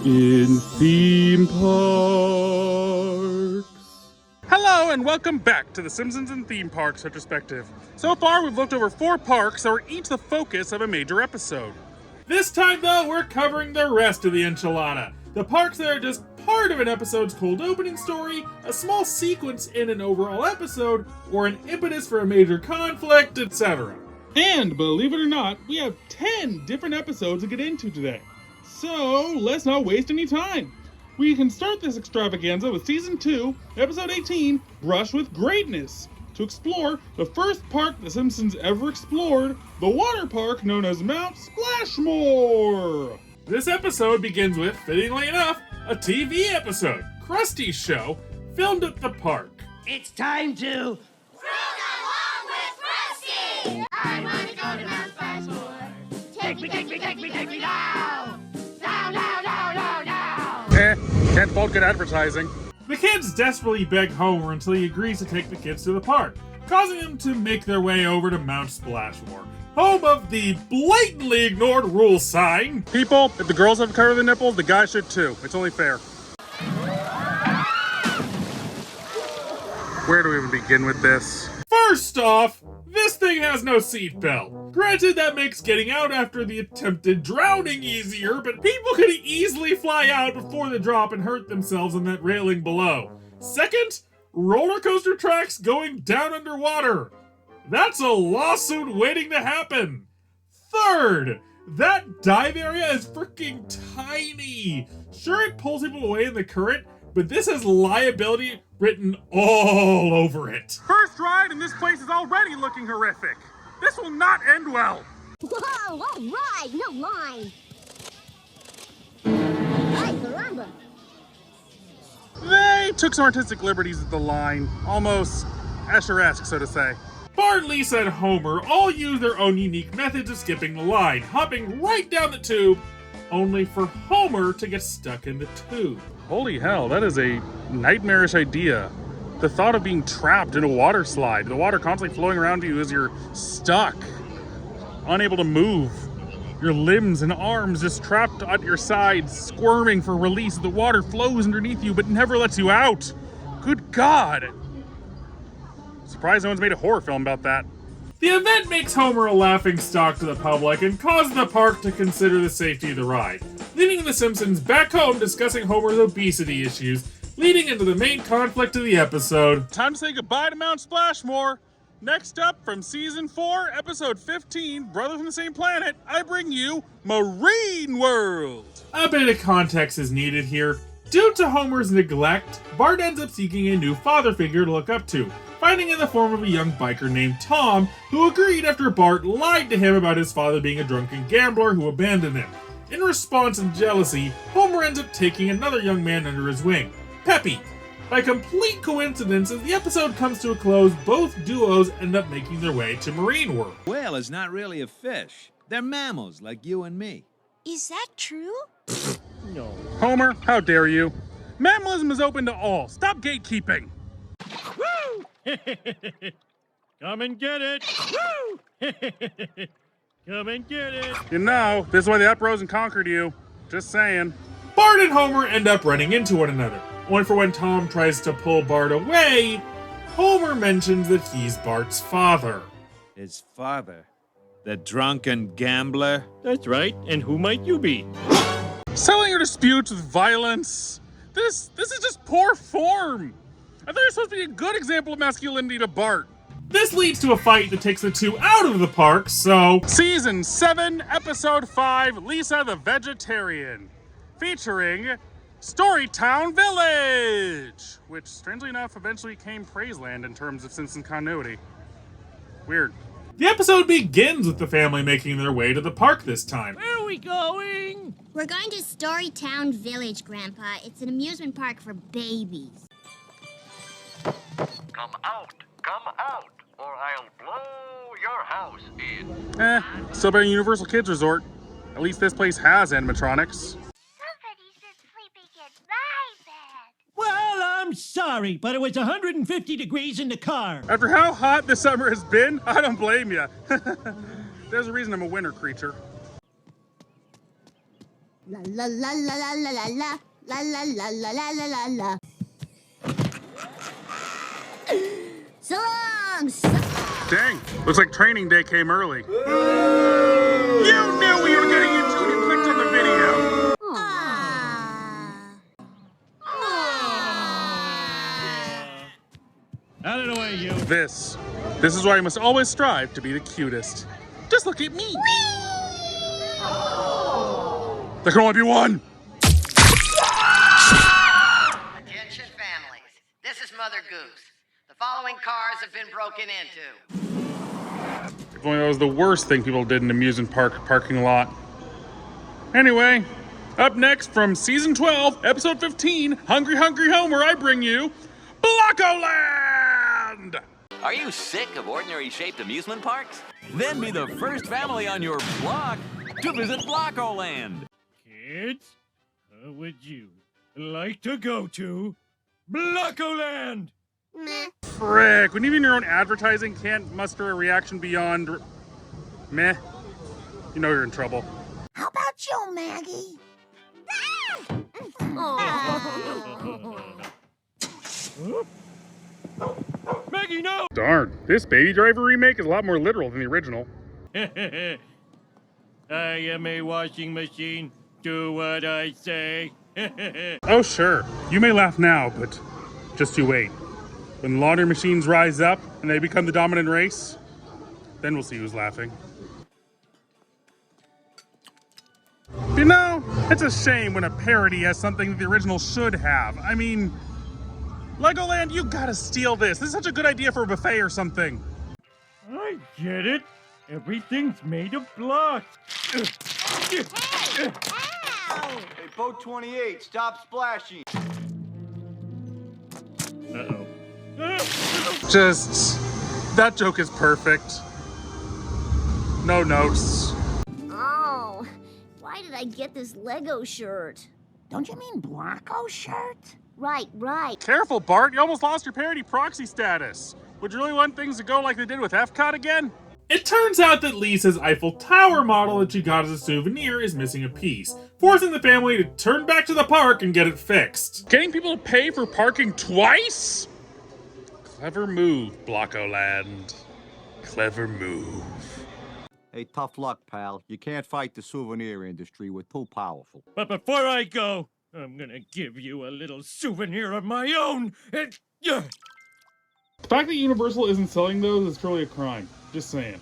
in theme parks. Hello and welcome back to the Simpsons and Theme Parks Retrospective. So far we've looked over 4 parks that were each the focus of a major episode. This time though, we're covering the rest of the enchilada. The parks that are just part of an episode's cold opening story, a small sequence in an overall episode, or an impetus for a major conflict, etc. And believe it or not, we have 10 different episodes to get into today. So let's not waste any time. We can start this extravaganza with Season 2, Episode 18, Brush with Greatness, to explore the first park The Simpsons ever explored, the water park known as Mount Splashmore. This episode begins with, fittingly enough, a TV episode, Krusty's show, filmed at the park. It's time to Run along with Krusty! I want to go to Mount Splashmore. Take me now! Now! Can't fault good advertising. The kids desperately beg Homer until he agrees to take the kids to the park, causing them to make their way over to Mount Splashmore, home of the blatantly ignored rule sign. People, if the girls have covered their nipples, the guys should too. It's only fair. Where do we even begin with this? First off, this thing has no seatbelt. Granted, that makes getting out after the attempted drowning easier, but people could easily fly out before the drop and hurt themselves on that railing below. Second, roller coaster tracks going down underwater. That's a lawsuit waiting to happen. Third, that dive area is freaking tiny. Sure, it pulls people away in the current, but this has liability written all over it. First ride, and this place is already looking horrific. This will not end well. Whoa, all right, no line. Ay, caramba. They took some artistic liberties with the line, almost Escher-esque, so to say. Bart, Lisa, and Homer all use their own unique methods of skipping the line, hopping right down the tube, only for Homer to get stuck in the tube. Holy hell, that is a nightmarish idea. The thought of being trapped in a water slide, the water constantly flowing around you as you're stuck, unable to move. Your limbs and arms just trapped at your sides, squirming for release. The water flows underneath you but never lets you out. Good God. Surprised no one's made a horror film about that. The event makes Homer a laughingstock to the public and causes the park to consider the safety of the ride, leaving the Simpsons back home discussing Homer's obesity issues, leading into the main conflict of the episode. Time to say goodbye to Mount Splashmore. Next up from Season 4, Episode 15, Brothers from the Same Planet, I bring you Marine World. A bit of context is needed here. Due to Homer's neglect, Bart ends up seeking a new father figure to look up to, finding in the form of a young biker named Tom, who agreed after Bart lied to him about his father being a drunken gambler who abandoned him. In response and jealousy, Homer ends up taking another young man under his wing, Peppy. By complete coincidence, as the episode comes to a close, both duos end up making their way to Marine World. Whale is not really a fish. They're mammals like you and me. Is that true? No. Homer, how dare you? Mammalism is open to all. Stop gatekeeping. Woo! Come and get it! Woo! Come and get it! You know, this is why they uprose and conquered you. Just saying. Bart and Homer end up running into one another. Only for when Tom tries to pull Bart away, Homer mentions that he's Bart's father. His father? The drunken gambler? That's right, and who might you be? Settling your disputes with violence. This is just poor form. I thought you were supposed to be a good example of masculinity to Bart. This leads to a fight that takes the two out of the park, so... Season 7, Episode 5, Lisa the Vegetarian. Featuring Storytown Village, which, strangely enough, eventually became Praiseland in terms of Simpsons continuity. Weird. The episode begins with the family making their way to the park this time. Where are we going? We're going to Storytown Village, Grandpa. It's an amusement park for babies. Come out, or I'll blow your house in. Still better than Universal Kids Resort. At least this place has animatronics. Somebody's been sleeping in my bed. Well, I'm sorry, but it was 150 degrees in the car. After how hot this summer has been, I don't blame you. There's a reason I'm a winter creature. La la la la la la la la la la la la la la la la. So long, Dang, looks like training day came early. You knew what you were getting into when you clicked on the video. Out of the way, you. This is why you must always strive to be the cutest. Just look at me. There can only be one. Attention families, this is Mother Goose. The following cars have been broken into. If only that was the worst thing people did in an amusement park parking lot. Anyway, up next from season 12, episode 15, Hungry Hungry Homer, I bring you Blockco Land! Are you sick of ordinary-shaped amusement parks? Then be the first family on your block to visit Blockco Land. Kids, how would you like to go to Blockco Land? Meh. Frick, when even your own advertising can't muster a reaction beyond meh, you know you're in trouble. How about you, Maggie? Maggie, no! Darn, this Baby Driver remake is a lot more literal than the original. I am a washing machine. Do what I say. Oh sure, you may laugh now, but just you wait. When laundry machines rise up and they become the dominant race, then we'll see who's laughing. You know, it's a shame when a parody has something that the original should have. I mean, Legoland, you gotta steal this. This is such a good idea for a buffet or something. I get it. Everything's made of blocks. Ow! Hey, boat 28, stop splashing. Uh-oh. Just, that joke is perfect. No notes. Oh, why did I get this Lego shirt? Don't you mean Blockco shirt? Right, right. Careful, Bart, you almost lost your parody proxy status. Would you really want things to go like they did with Epcot again? It turns out that Lisa's Eiffel Tower model that she got as a souvenir is missing a piece, forcing the family to turn back to the park and get it fixed. Getting people to pay for parking twice? Clever move, Blockco Land. Clever move. Hey, tough luck, pal. You can't fight the souvenir industry. We're too powerful. But before I go, I'm gonna give you a little souvenir of my own. The fact that Universal isn't selling those is truly a crime. Just saying.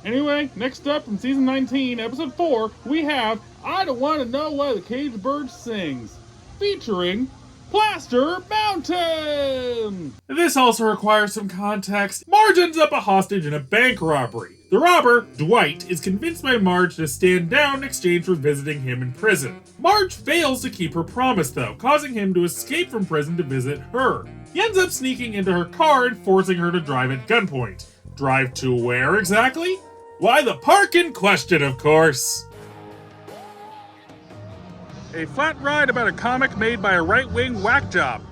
Anyway, next up from season 19, episode 4, we have I Don't Want to Know Why the Caged Bird Sings, featuring Plaster Mountain! This also requires some context. Marge ends up a hostage in a bank robbery. The robber, Dwight, is convinced by Marge to stand down in exchange for visiting him in prison. Marge fails to keep her promise though, causing him to escape from prison to visit her. He ends up sneaking into her car and forcing her to drive at gunpoint. Drive to where exactly? Why, the park in question, of course. A flat ride about a comic made by a right-wing whack job.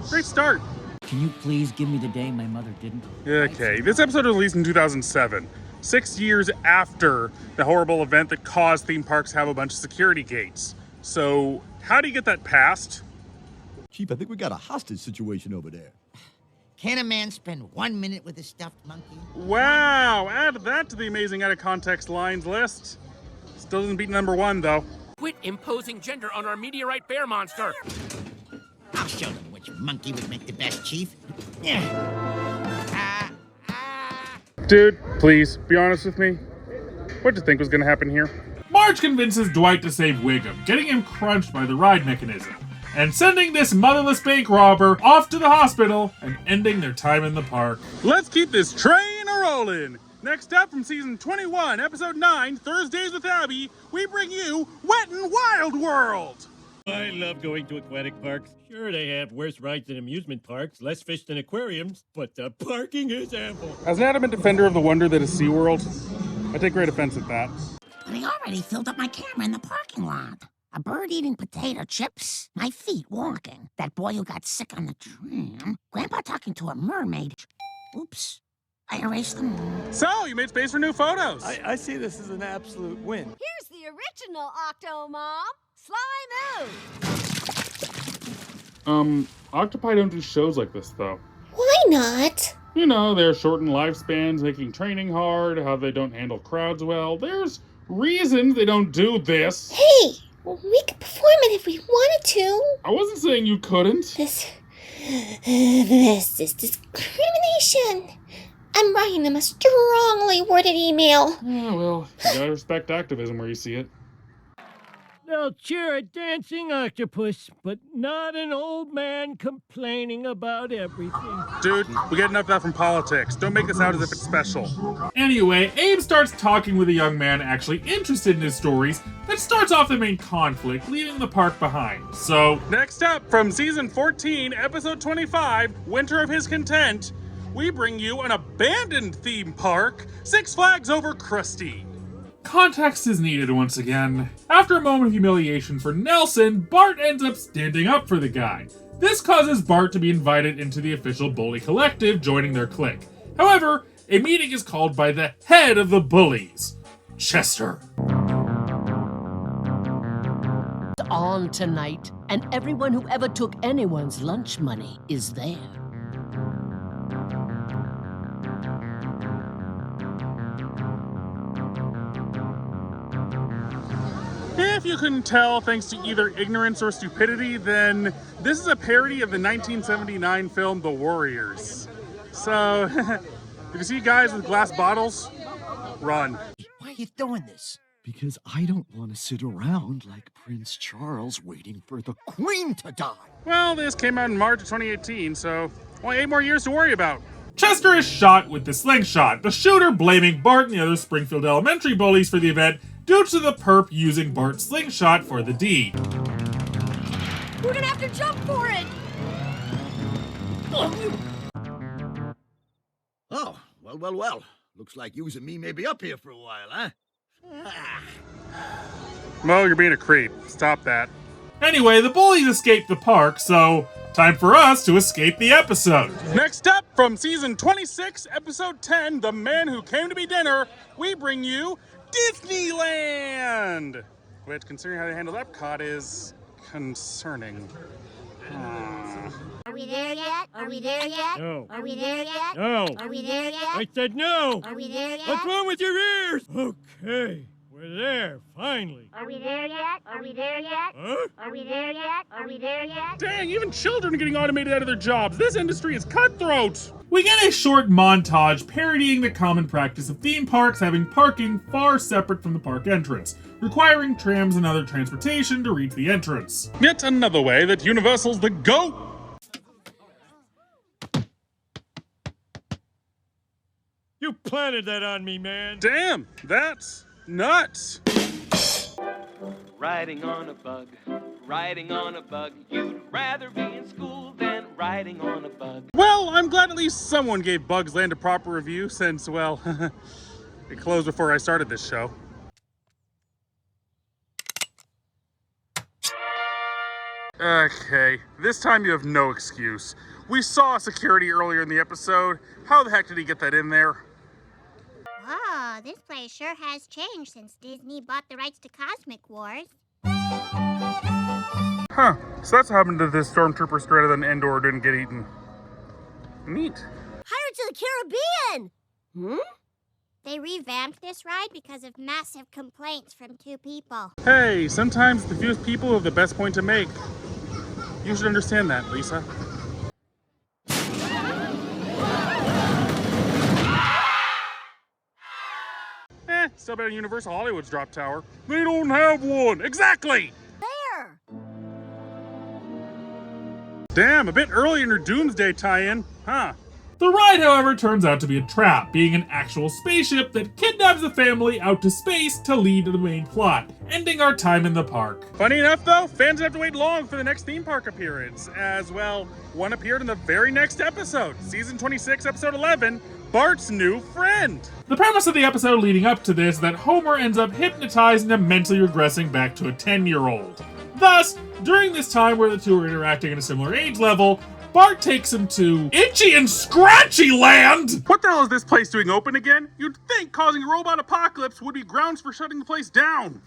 Great start. Can you please give me the day my mother didn't? Okay, this episode was released in 2007, 6 years after the horrible event that caused theme parks to have a bunch of security gates. So, how do you get that passed? Chief, I think we got a hostage situation over there. Can a man spend 1 minute with a stuffed monkey? Wow, add that to the amazing out-of-context lines list. Still doesn't beat number 1, though. Quit imposing gender on our meteorite bear monster. I'll show them which monkey would make the best chief. Dude, please, be honest with me. What'd you think was gonna happen here? Marge convinces Dwight to save Wiggum, getting him crunched by the ride mechanism, and sending this motherless bank robber off to the hospital and ending their time in the park. Let's keep this train a-rolling! Next up from season 21, episode 9, Thursdays with Abby, we bring you Wet n Wild World! I love going to aquatic parks. Sure, they have worse rides than amusement parks, less fish than aquariums, but the parking is ample. As an adamant defender of the wonder that is SeaWorld, I take great offense at that. But I already filled up my camera in the parking lot. A bird eating potato chips, my feet walking, that boy who got sick on the tram, Grandpa talking to a mermaid. Oops. I erased them all. So, you made space for new photos. I see this as an absolute win. Here's the original Octomom. Sly move. Octopi don't do shows like this, though. Why not? You know, their shortened lifespans, making training hard, how they don't handle crowds well. There's reasons they don't do this. Hey, well, we could perform it if we wanted to. I wasn't saying you couldn't. This is discrimination. I'm writing them a strongly worded email. Yeah, well, you gotta respect activism where you see it. They'll cheer a dancing octopus, but not an old man complaining about everything. Dude, we get enough of that from politics. Don't make this out as if it's special. Anyway, Abe starts talking with a young man actually interested in his stories that starts off the main conflict, leaving the park behind. So, next up, from season 14, episode 25, Winter of His Content, we bring you an abandoned theme park, Six Flags Over Krusty. Context is needed once again. After a moment of humiliation for Nelson, Bart ends up standing up for the guy. This causes Bart to be invited into the official bully collective, joining their clique. However, a meeting is called by the head of the bullies, Chester. On tonight, and everyone who ever took anyone's lunch money is there. If you couldn't tell, thanks to either ignorance or stupidity, then this is a parody of the 1979 film The Warriors. So, if you see guys with glass bottles, run. Why are you doing this? Because I don't want to sit around like Prince Charles waiting for the Queen to die. Well, this came out in March of 2018, so only 8 more years to worry about. Chester is shot with the slingshot, the shooter blaming Bart and the other Springfield Elementary bullies for the event due to the perp using Bart's slingshot for the deed. We're gonna have to jump for it! Oh, well. Looks like you and me may be up here for a while, huh? Mo, you're being a creep. Stop that. Anyway, the bullies escape the park, so time for us to escape the episode. Next up, from season 26, episode 10, The Man Who Came to Be Dinner, we bring you Disneyland! Which, considering how they handled Epcot, is concerning. Are we there yet? Are we there yet? No. Are we there yet? No. Are we there yet? I said no. Are we there yet? What's wrong with your ears? Okay, we're there, finally. Are we there yet? Are we there yet? Huh? Are we there yet? Are we there yet? Dang, even children are getting automated out of their jobs. This industry is cutthroat. We get a short montage parodying the common practice of theme parks having parking far separate from the park entrance, requiring trams and other transportation to reach the entrance. Yet another way that Universal's the GOAT. You planted that on me, man. Damn, that's nuts. Riding on a bug, you'd rather be in school than riding on a bug. Well, I'm glad at least someone gave Bugs Land a proper review since, well, it closed before I started this show. Okay, this time you have no excuse. We saw security earlier in the episode. How the heck did he get that in there? Whoa, this place sure has changed since Disney bought the rights to Cosmic Wars. Huh, so that's what happened to this stormtrooper strata than Endor didn't get eaten. Neat. Pirates of the Caribbean! They revamped this ride because of massive complaints from 2 people. Hey, sometimes the fewest people have the best point to make. You should understand that, Lisa. Still better than Universal Hollywood's drop tower. They don't have one! Exactly! There! Damn, a bit early in her Doomsday tie-in, huh? The ride, however, turns out to be a trap, being an actual spaceship that kidnaps the family out to space to lead to the main plot, ending our time in the park. Funny enough, though, fans have to wait long for the next theme park appearance, as, well, one appeared in the very next episode, season 26, episode 11, Bart's New Friend. The premise of the episode leading up to this is that Homer ends up hypnotized and mentally regressing back to a 10-year-old. Thus, during this time where the two are interacting at a similar age level, Bart takes him to Itchy and Scratchy Land! What the hell is this place doing open again? You'd think causing a robot apocalypse would be grounds for shutting the place down.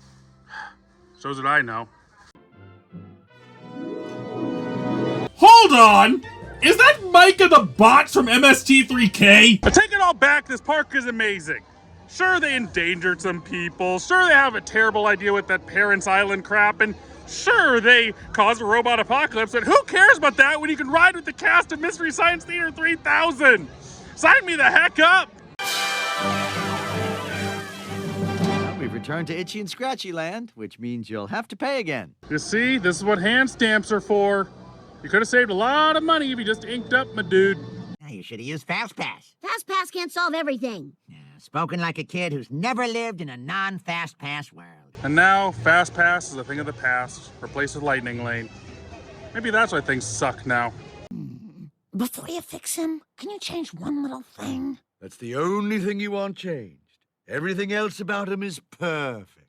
Shows that I know. Hold on! Is that Micah the bot from MST3K? I take it all back, this park is amazing. Sure, they endangered some people. Sure, they have a terrible idea with that Parents Island crap. And sure, they caused a robot apocalypse. But who cares about that when you can ride with the cast of Mystery Science Theater 3000? Sign me the heck up! Well, we've returned to Itchy and Scratchy Land, which means you'll have to pay again. You see, this is what hand stamps are for. You could have saved a lot of money if you just inked up, my dude. You should have used FastPass. FastPass can't solve everything. Spoken like a kid who's never lived in a non-FastPass world. And now, FastPass is a thing of the past, replaced with Lightning Lane. Maybe that's why things suck now. Before you fix him, can you change one little thing? That's the only thing you want changed. Everything else about him is perfect.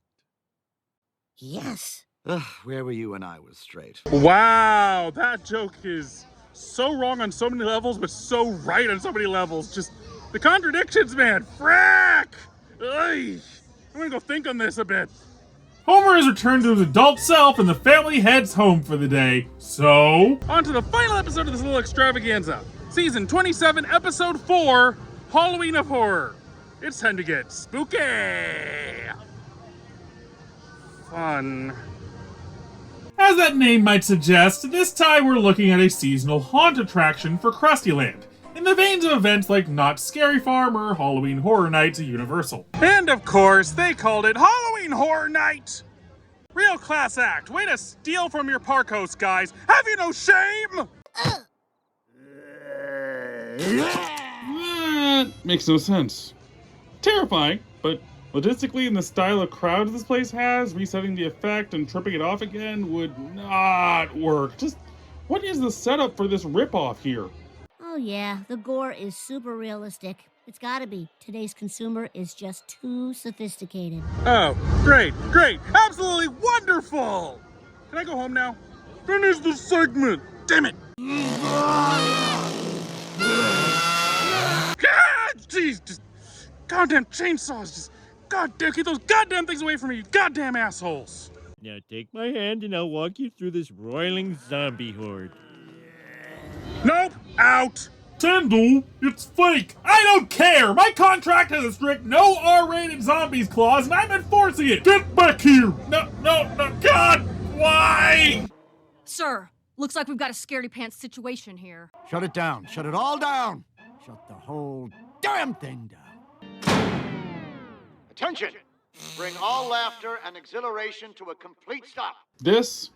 Yes. Ugh, where were you when I was straight? Wow, that joke is so wrong on so many levels, but so right on so many levels. Just the contradictions, man. Frack! Ugh. I'm gonna go think on this a bit. Homer has returned to his adult self and the family heads home for the day. So, on to the final episode of this little extravaganza. Season 27, Episode 4, Halloween of Horror. It's time to get spooky. Fun. As that name might suggest, this time we're looking at a seasonal haunt attraction for Krusty Land, in the veins of events like Knott's Scary Farm or Halloween Horror Nights at Universal. And of course, they called it Halloween Horror Night! Real class act. Way to steal from your park host, guys. Have you no shame? That makes no sense. Terrifying, but logistically, in the style of crowds this place has, resetting the effect and tripping it off again would not work. Just, what is the setup for this ripoff here? Oh yeah, the gore is super realistic. It's gotta be. Today's consumer is just too sophisticated. Oh, great, great, absolutely wonderful! Can I go home now? Finish the segment! Damn it! God, jeez, just goddamn chainsaws, just goddamn, keep those goddamn things away from me, you goddamn assholes! Now take my hand and I'll walk you through this roiling zombie horde. Nope, out! Tendo, it's fake. I don't care. My contract has a strict no R-rated zombies clause, and I'm enforcing it. Get back here. No, God, why? Sir, looks like we've got a scaredy pants situation here. Shut it down. Shut it all down. Shut the whole damn thing down. Attention! Bring all laughter and exhilaration to a complete stop. This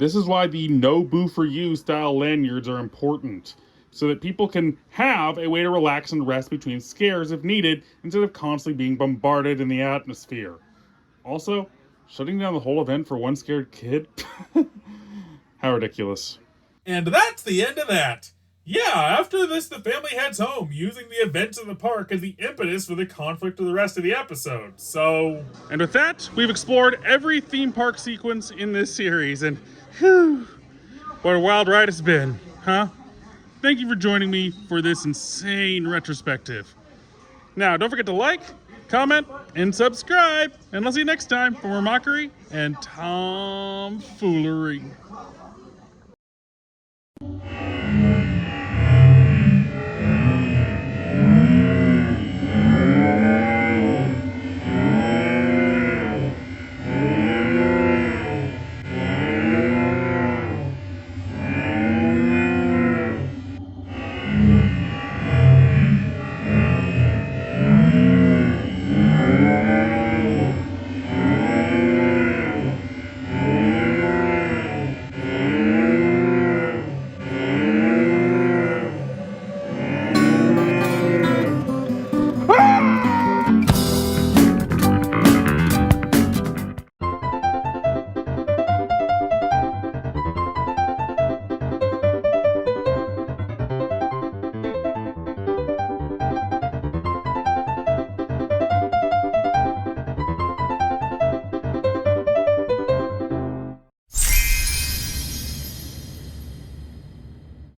is why the no boo for you style lanyards are important. So that people can have a way to relax and rest between scares if needed, instead of constantly being bombarded in the atmosphere. Also, shutting down the whole event for one scared kid? How ridiculous. And that's the end of that. Yeah, after this, the family heads home, using the events of the park as the impetus for the conflict of the rest of the episode. So... And with that, we've explored every theme park sequence in this series, and whew, what a wild ride it's been, huh? Thank you for joining me for this insane retrospective. Now, don't forget to like, comment, and subscribe. And I'll see you next time for more mockery and tomfoolery.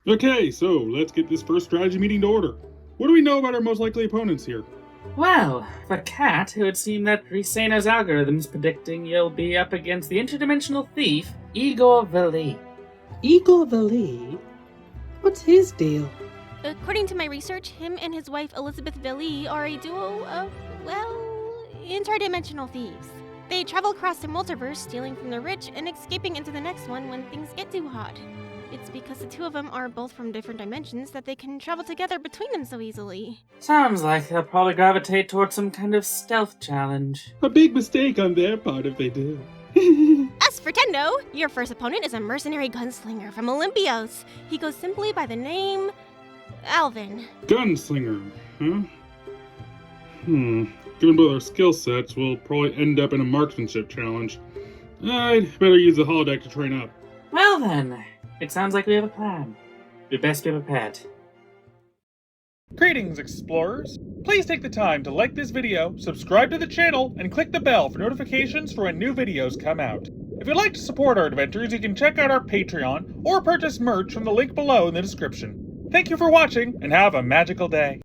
Okay, so let's get this first strategy meeting to order. What do we know about our most likely opponents here? Well, for Cat, it would seem that Riseno's algorithm's predicting you'll be up against the interdimensional thief, Igor Vali. Igor Vali? What's his deal? According to my research, him and his wife Elizabeth Vali are a duo of, well, interdimensional thieves. They travel across the multiverse, stealing from the rich and escaping into the next one when things get too hot. It's because the two of them are both from different dimensions that they can travel together between them so easily. Sounds like they'll probably gravitate towards some kind of stealth challenge. A big mistake on their part if they do. As for Tendo, your first opponent is a mercenary gunslinger from Olympios. He goes simply by the name Alvin. Gunslinger, huh? Given both our skill sets, we'll probably end up in a marksmanship challenge. I'd better use the holodeck to train up. Well then, it sounds like we have a plan. We best be prepared. Greetings, explorers! Please take the time to like this video, subscribe to the channel, and click the bell for notifications for when new videos come out. If you'd like to support our adventures, you can check out our Patreon or purchase merch from the link below in the description. Thank you for watching, and have a magical day.